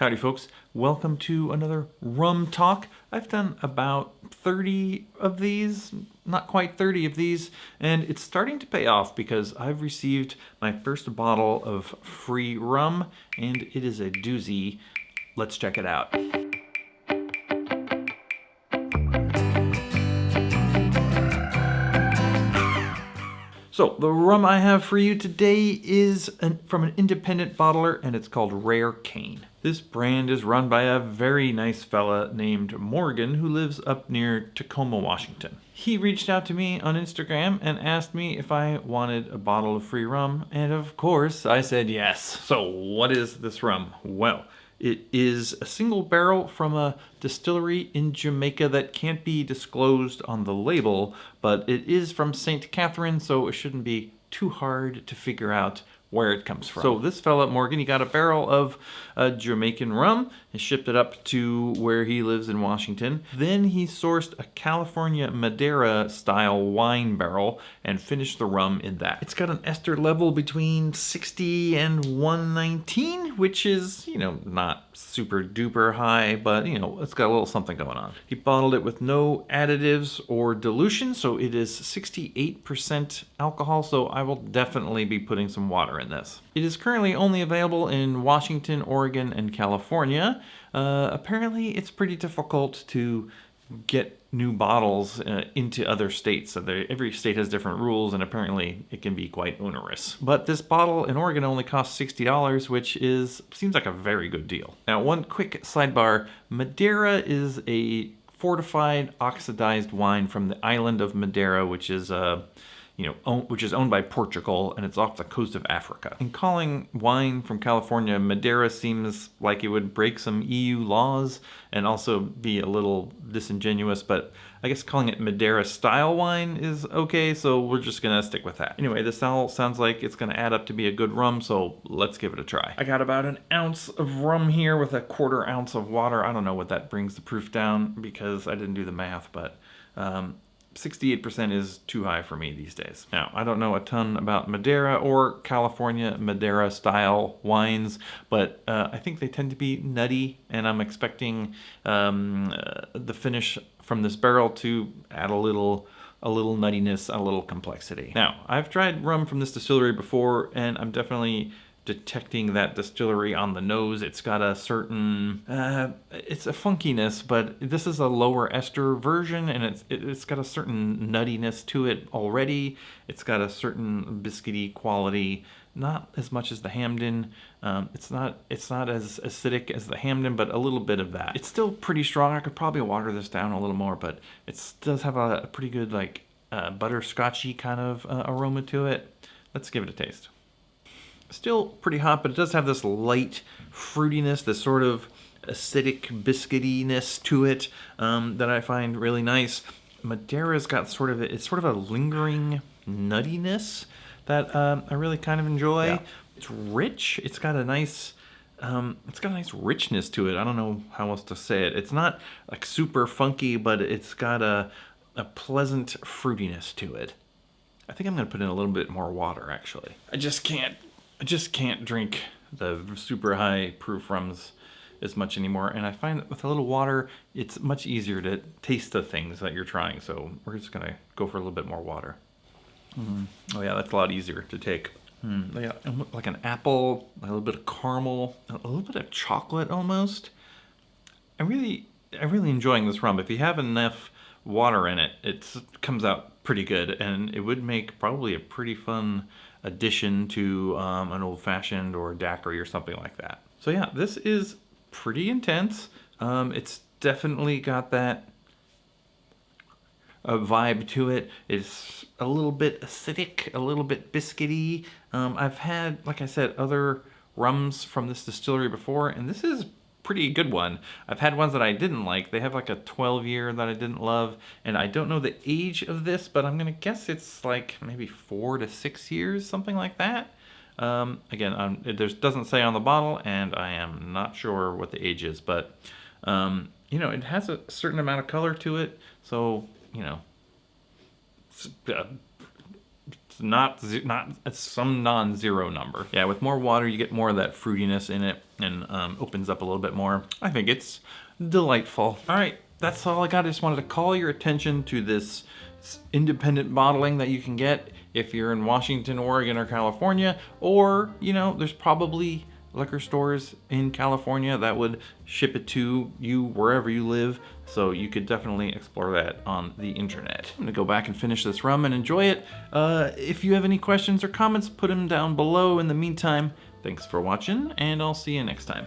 Howdy folks, welcome to another rum talk. I've done about 30 of these, not quite 30 of these, and it's starting to pay off because I've received my first bottle of free rum, and it is a doozy. Let's check it out. So the rum I have for you today is from an independent bottler, and it's called Rare Cane. This brand is run by a very nice fella named Morgan who lives up near Tacoma, Washington. He reached out to me on Instagram and asked me if I wanted a bottle of free rum, and of course I said yes. So what is this rum? Well, it is a single barrel from a distillery in Jamaica that can't be disclosed on the label, but it is from St. Catherine, so it shouldn't be too hard to figure out where it comes from. So this fella, Morgan, he got a barrel of Jamaican rum and shipped it up to where he lives in Washington. Then he sourced a California Madera style wine barrel and finished the rum in that. It's got an ester level between 60 and 119, which is, not super duper high, but it's got a little something going on. He bottled it with no additives or dilution, so it is 68% alcohol, so I will definitely be putting some water in this. It is currently only available in Washington, Oregon, and California. Apparently, it's pretty difficult to get new bottles into other states. So every state has different rules, and apparently it can be quite onerous. But this bottle in Oregon only costs $60, which seems like a very good deal. Now, one quick sidebar: Madera is a fortified oxidized wine from the island of Madera, which is owned by Portugal, and it's off the coast of Africa. In calling wine from California Madera seems like it would break some EU laws and also be a little disingenuous, but I guess calling it Madera style wine is okay, so we're just gonna stick with that. Anyway, this all sounds like it's gonna add up to be a good rum, so let's give it a try. I got about an ounce of rum here with a 1/4 ounce of water. I don't know what that brings the proof down because I didn't do the math, but 68% is too high for me these days. Now, I don't know a ton about Madera or California Madera style wines, but I think they tend to be nutty, and I'm expecting the finish from this barrel to add a little nuttiness, a little complexity. Now, I've tried rum from this distillery before, and I'm definitely detecting that distillery on the nose. It's got a certain it's a funkiness, but this is a lower ester version, and it's got a certain nuttiness to it already. It's got a certain biscuity quality, not as much as the Hamden. It's not as acidic as the Hamden, but a little bit of that. It's still pretty strong. I could probably water this down a little more, but it does have a pretty good butterscotchy kind of aroma to it. Let's give it a taste. Still pretty hot, but it does have this light fruitiness, this sort of acidic biscuitiness to it that I find really nice. Madera's got sort of a lingering nuttiness that I really kind of enjoy. Yeah. It's rich. It's got a nice richness to it. I don't know how else to say it. It's not like super funky, but it's got a pleasant fruitiness to it. I think I'm gonna put in a little bit more water, actually. I just can't drink the super high proof rums as much anymore, and I find that with a little water, it's much easier to taste the things that you're trying, so we're just gonna go for a little bit more water. Oh yeah, that's a lot easier to take. Yeah, like an apple, a little bit of caramel, a little bit of chocolate almost. I'm really enjoying this rum. If you have enough water in it, it comes out pretty good, and it would make probably a pretty fun addition to an old-fashioned or a daiquiri or something like that. So yeah, this is pretty intense. It's definitely got that vibe to it. It's a little bit acidic, a little bit biscuity. I've had, like I said, other rums from this distillery before, and this is pretty good one. I've had ones that I didn't like. They have like a 12-year that I didn't love, and I don't know the age of this, but I'm gonna guess it's like maybe 4 to 6 years, something like that. Again, it doesn't say on the bottle, and I am not sure what the age is, but it has a certain amount of color to it, so it's some non-zero number. Yeah, with more water, you get more of that fruitiness in it. and opens up a little bit more. I think it's delightful. All right, that's all I got. I just wanted to call your attention to this independent bottling that you can get if you're in Washington, Oregon, or California, or, you know, there's probably liquor stores in California that would ship it to you wherever you live, so you could definitely explore that on the internet. I'm gonna go back and finish this rum and enjoy it. If you have any questions or comments, put them down below. In the meantime, thanks for watching, and I'll see you next time.